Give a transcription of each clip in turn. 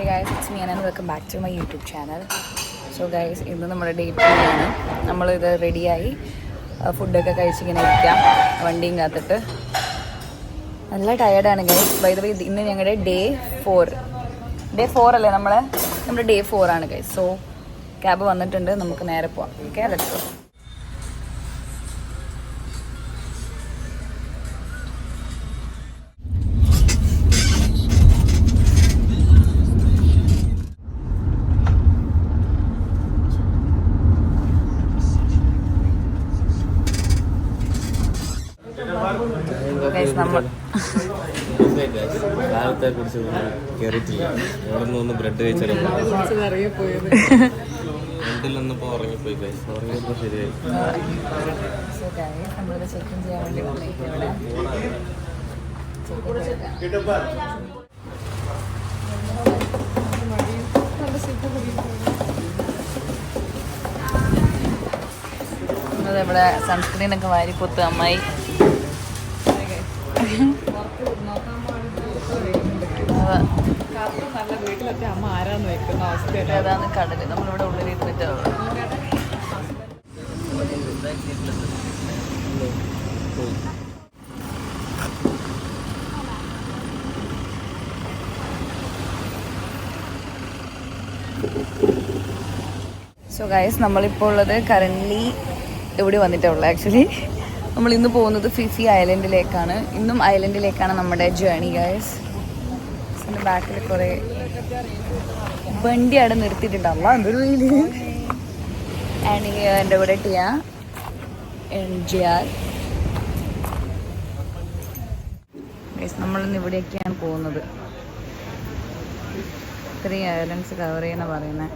Hey guys, it's me and welcome back to my YouTube channel. So guys, ഇന്ന് നമ്മുടെ date ആണ്. നമ്മളിത് റെഡിയായി ഫുഡൊക്കെ കഴിച്ചിങ്ങനെ ഇരിക്കാം വണ്ടിയും കാത്തിട്ട്. നല്ല ടയേർഡാണ് ഗൈസ്. ബൈ ദ വേ ഇന്ന് ഞങ്ങളുടെ ഡേ 4 അല്ലേ നമ്മുടെ ഡേ 4 ആണ് ഗൈസ്. സോ ക്യാബ് വന്നിട്ടുണ്ട്, നമുക്ക് നേരെ പോവാം. Okay, let's go. കാലത്തെ കുറിച്ച് കയറിയിട്ടില്ല. ഇവിടെ നിന്ന് ബ്രെഡ് കഴിച്ചിട്ടില്ല. ബ്രെഡിലൊന്നിപ്പോൾ ഉറങ്ങിപ്പോയി. ഉറങ്ങിയപ്പോൾ ശരിയായി. ചെക്കിൻ ചെയ്യാൻ വേണ്ടി വന്നിരിക്കുന്നത്. ഇവിടെ സൺസ്ക്രീനൊക്കെ വാരിപ്പൊത്ത് അമ്മായി. നല്ല വീട്ടിലൊക്കെ അമ്മ ആരാന്ന് വെക്കുന്ന അവസ്ഥ. അതാണ് കടല്. നമ്മളിവിടെ ഉള്ളിൽ ഇരുന്നിട്ട് സോ ഗൈസ്, നമ്മളിപ്പോൾ ഉള്ളത് കറൻ്റ്ലി ഇവിടെ വന്നിട്ടുള്ളത്. ആക്ച്വലി നമ്മൾ ഇന്ന് പോകുന്നത് ഫിഫി ഐലൻഡിലേക്കാണ്. ഇന്നും ഐലൻഡിലേക്കാണ് നമ്മുടെ ജേണി ഗൈസ്. എൻ്റെ ബാക്കിൽ കുറേ വണ്ടി അവിടെ നിർത്തിയിട്ടുണ്ടല്ലോ. എന്തൊരു വെയില്. ആൻഡ് എൻ്റെ കൂടെ ടിയ NGR ഗൈസ്. നമ്മളിന്ന് ഇവിടെയൊക്കെയാണ് പോകുന്നത്. ഇത്രയും ഐലൻഡ്സ് കവർ ചെയ്യുന്ന പറയുന്നത്.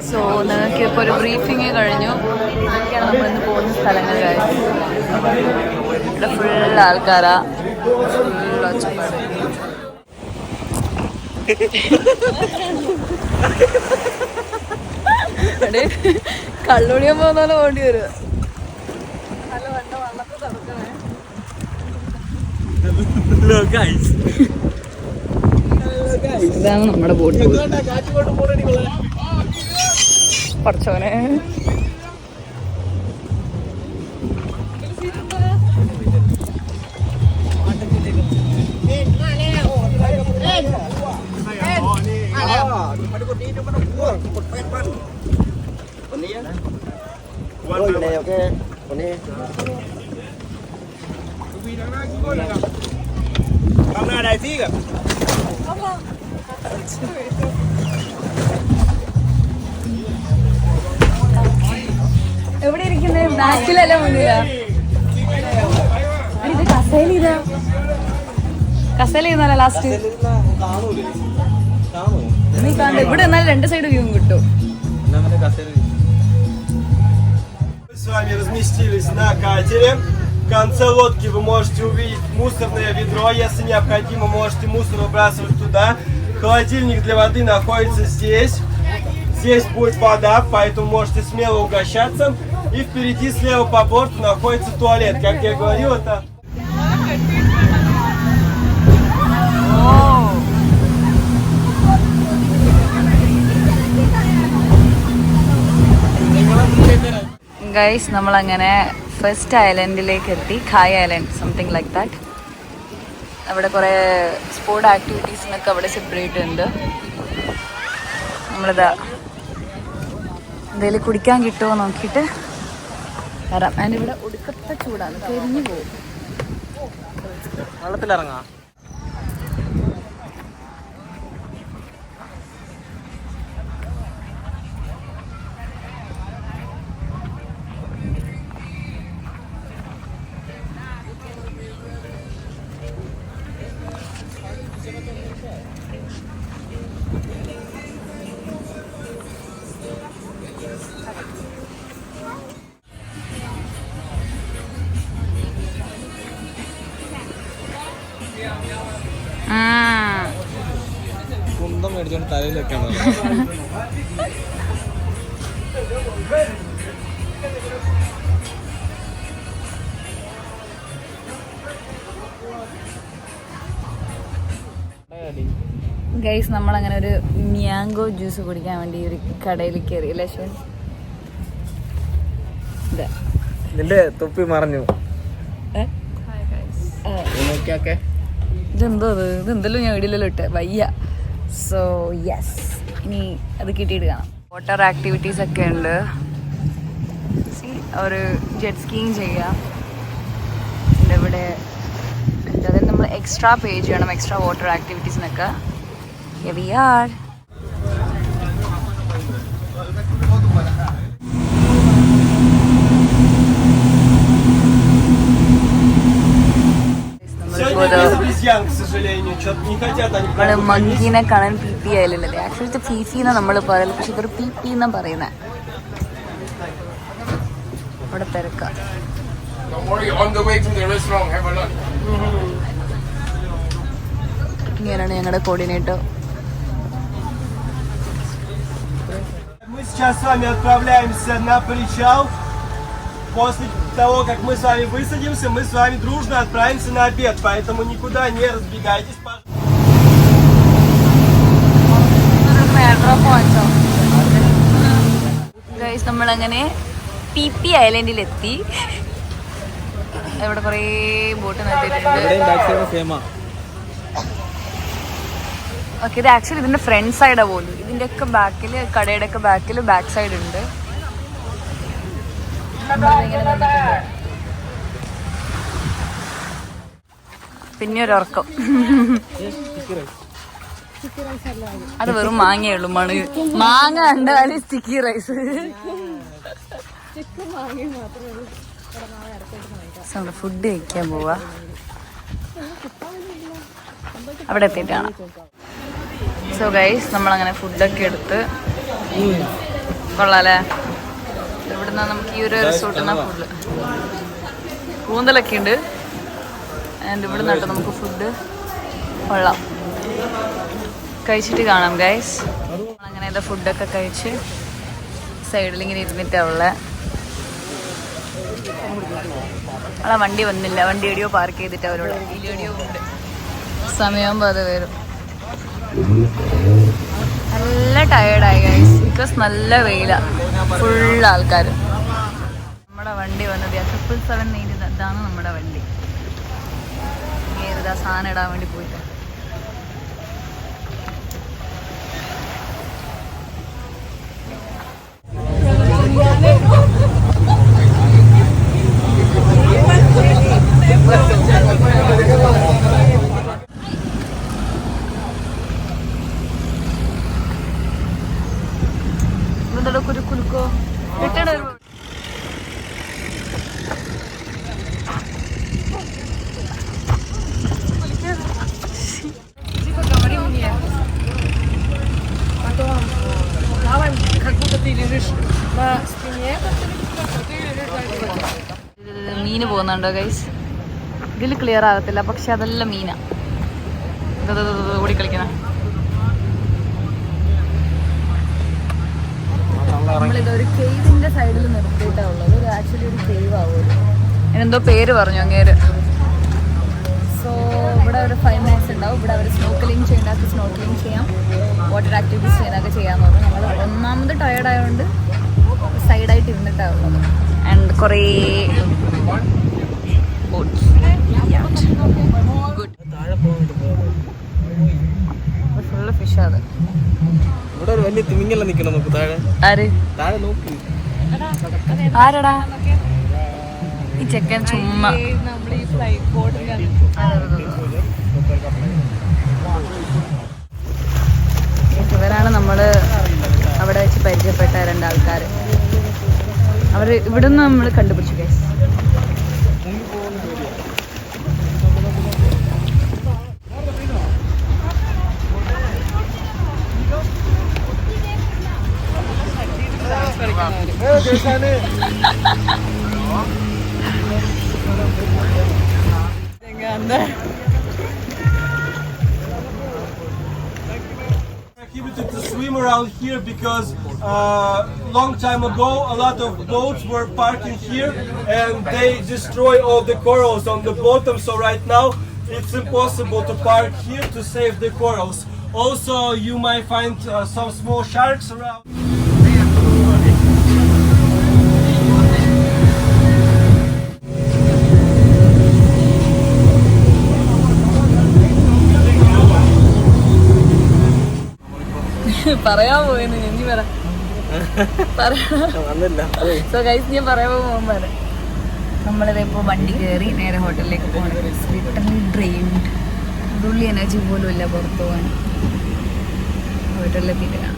സോ നിങ്ങൾക്ക് ഇപ്പോൾ ഒരു ബ്രീഫിങ് കഴിഞ്ഞു. ഇതൊക്കെയാണ് നമ്മളിന്ന് പോകുന്ന സ്ഥലങ്ങൾ. ഇവിടെ ഫുൾ ആൾക്കാരാ, ഫുൾ ഒച്ചപ്പാട്. കള്ളുണിയാൻ പോകുന്ന പോണ്ടി വരും. ഇതാണ് നമ്മുടെ ബോട്ട്. പഠിച്ചോനെ എവിടെ ഇരിക്കുന്നേ? ബാക്കിലല്ല, മുന്നിലാ? ഇത് കസേല. കസേല ഇരുന്നല്ല ലാസ്റ്റ്. നീ കണ്ട ഇവിടെ എന്നാലും 2 സൈഡ് വ്യൂ കിട്ടും. С вами разместились на катере. В конце лодки вы можете увидеть мусорное ведро. Если необходимо, можете мусор выбрасывать туда. Холодильник для воды находится здесь. Здесь будет вода, поэтому можете смело угощаться. И впереди слева по борту находится туалет. Как я говорил, это... ഗൈസ്, നമ്മളങ്ങനെ ഫസ്റ്റ് ഐലൻഡിലേക്ക് എത്തി. ഖായ് ഐലൻഡ്, സംതിങ് ലൈക്ക് ദാറ്റ്. അവിടെ കുറേ സ്പോർട് ആക്ടിവിറ്റീസിനൊക്കെ അവിടെ സെപ്പറേറ്റ് ഉണ്ട്. നമ്മളിതാ എന്തെങ്കിലും കുടിക്കാൻ കിട്ടുമോ നോക്കിയിട്ട് വരാം. ആൻഡ് ഇവിടെ ഒടുക്കത്തെ ചൂടാണ്, കരിഞ്ഞു പോകും. വെള്ളത്തിലിറങ്ങാം. കുന്തം മേടിച്ചോണ്ട് തലയിൽ വെക്കണം. ഗൈസ് നമ്മളങ്ങനെ ഒരു മാംഗോ ജ്യൂസ് കുടിക്കാൻ വേണ്ടി ഒരു കടയിൽ കയറി അല്ലേ ഷോൻ? നിന്റെ തൊപ്പി മറഞ്ഞു. ഇതെന്തോ ഇതെന്തെല്ലാം ഞാൻ വീഡിയോയിലെല്ലാം ഇട്ട് വയ്യ. സോ യെസ്, ഇനി അത് കിട്ടിയിട്ട് കാണാം. വാട്ടർ ആക്ടിവിറ്റീസ് ഒക്കെ ഉണ്ട്. ഒരു ജെറ്റ് സ്കീയിങ് ചെയ്യാം. ഇവിടെ അതായത് നമ്മൾ എക്സ്ട്രാ പേ ചെയ്യണം എക്സ്ട്രാ വാട്ടർ ആക്ടിവിറ്റീസിനൊക്കെ. Here we are. നമ്മള് മങ്കീനെ കാണാൻ പി പി ആയാലല്ലേ. ആക്ച്വലി ഇത് ഫീഫി എന്നാ നമ്മൾ പറയല്, പക്ഷെ ഇതൊരു പി പി എന്നാ പറയുന്നത്. ഇവിടെ തിരക്കാം. ഇങ്ങനെയാണ് ഞങ്ങളുടെ കോർഡിനേറ്റർ. Мы сейчас с вами отправляемся на причал. После того, как мы с вами высадимся, мы с вами дружно отправимся на обед. Поэтому никуда не разбегайтесь. ഗൈസ് നമ്മളങ്ങനെ പി പി ഐലൻഡിലെത്തി. ഇവിടെ കുറേ ബോട്ട് നിർത്തിയിട്ടുണ്ട്. ഓക്കെ, ഇത് ആക്ച്വലി ഇതിന്റെ ഫ്രണ്ട് സൈഡാ പോലും. ഇതിന്റെ ഒക്കെ ബാക്കിൽ, കടയുടെ ഒക്കെ ബാക്കിൽ ബാക്ക് സൈഡ് ഉണ്ട്. പിന്നെ ഒരു ഉറക്കം. അത് വെറും മാങ്ങയുള്ളൂ. മാങ്ങ കണ്ടാല് സ്റ്റിക്കി റൈസ്. നമ്മള് ഫുഡ് കഴിക്കാൻ പോവാ. അവിടെ എത്തിയിട്ടാണ്. സോ ഗൈസ് നമ്മളങ്ങനെ ഫുഡൊക്കെ എടുത്ത് കൊള്ളാല്ലേ. ഇവിടുന്ന് നമുക്ക് ഈ ഒരു റിസോർട്ടിൽ നിന്ന് ഫുഡ് കൂന്തലൊക്കെ ഉണ്ട്. ആൻഡ് ഇവിടെ നിന്നിട്ട് നമുക്ക് ഫുഡ് കൊള്ളാം. കഴിച്ചിട്ട് കാണാം ഗൈസ്. അങ്ങനെ ഇത് ഫുഡൊക്കെ കഴിച്ച് സൈഡിൽ ഇങ്ങനെ ഇരുന്നിട്ടുള്ള ആ വണ്ടി വന്നില്ല. വണ്ടി എവിടെയോ പാർക്ക് ചെയ്തിട്ട് അവരോട് എവിടെയോ ഉണ്ട്. സമയമാകുമ്പോൾ അത് വരും. നല്ല ടയേർഡായി ഗൈസ്, ബിക്കോസ് നല്ല വെയില, ഫുൾ ആൾക്കാർ. നമ്മുടെ വണ്ടി വന്നത് 777 ഇതാണ് നമ്മുടെ വണ്ടി. ഏതാ സാധനം ഇടാൻ വേണ്ടി പോയിട്ട്. കുലുക്കോ കിട്ടണ മീന് പോകുന്നുണ്ടോ ഗൈസ്? ഇതിൽ ക്ലിയർ ആകത്തില്ല, പക്ഷെ അതെല്ലാം മീനാ. ഓടി കളിക്കുന്ന നമ്മളിതൊരു കേവിന്റെ സൈഡിൽ നിർത്തിയിട്ടാ ഉള്ളത്. ഇത് ആക്ച്വലി ഒരു കേവ് ആവുമല്ലോ. എന്തോ പേര് പറഞ്ഞു അങ്ങേര്. സോ ഇവിടെ ഒരു 5 minutes ഉണ്ടാവും. ഇവിടെ അവർ സ്നോക്കലിംഗ് ചെയ്യേണ്ടതൊക്കെ സ്നോക്കലിംഗ് ചെയ്യാം, വാട്ടർ ആക്ടിവിറ്റീസ് ചെയ്യാനൊക്കെ ചെയ്യാമെന്ന് പറഞ്ഞു. നമ്മൾ ഒന്നാമത് ടയേർഡ് ആയതുകൊണ്ട് സൈഡായിട്ട് ഇരുന്നിട്ടാണ് ഉള്ളത്. ആൻഡ് കുറേ ഫുള്ള് ഫിഷാണ്. ഇവിടെ ഒരു വലിയ തിമിങ്ങല നിക്കണം. നോക്ക് താഴെ. ആര്? താഴെ നോക്ക്. ആരടാ ഈ ചെക്കൻ? ചുമ്മാ ഇവരാണ് നമ്മള് അവിടെ വെച്ച് പരിചയപ്പെട്ട 2 ആൾക്കാർ. അവര് ഇവിടുന്ന് നമ്മൾ കണ്ടുപിടിച്ചു guys. Prohibited to swim around here because long time ago a lot of boats were parking here and they destroy all the corals on the bottom. So right now it's impossible to park here to save the corals. Also, you might find some small sharks around. പറയാൻ പോയെന്ന് നീ പറ. So guys ഞാൻ പറയാൻ പോകാൻ പറ. നമ്മളിതിപ്പോൾ വണ്ടി കയറി നേരെ ഹോട്ടലിലേക്ക് പോകണം. ലിറ്ററലി ഡ്രെയിൻഡ്, ഉള്ളി എനർജി പോലും ഇല്ല പുറത്ത് പോകാൻ. ഹോട്ടലിലെത്തിയിട്ട് കാണാം.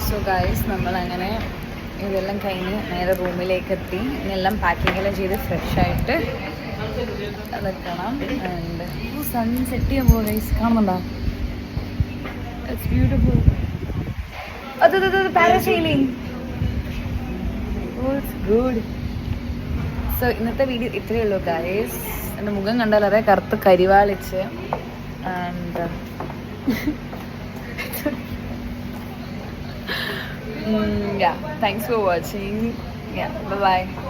സോ ഗൈസ് നമ്മളങ്ങനെ ഇതെല്ലാം കഴിഞ്ഞ് നേരെ റൂമിലേക്ക് എത്തി. ഇതെല്ലാം പാക്കിങ്ങെല്ലാം ചെയ്ത് ഫ്രഷായിട്ട് വെക്കണം. ആൻഡ് സൺ സെറ്റ് ചെയ്യുമ്പോൾ ഗൈസ് കാണുന്നുണ്ടോ? It's beautiful. അത് പാരസൈലിംഗ്. It's good. സോ ഇന്നത്തെ വീഡിയോ ഇത്രയേ ഉള്ളൂ ഗൈസ്. എൻ്റെ മുഖം കണ്ടാൽ അറിയാം, കറുത്ത് കരിവാളിച്ച്. And yeah, thanks for watching. Yeah, bye bye.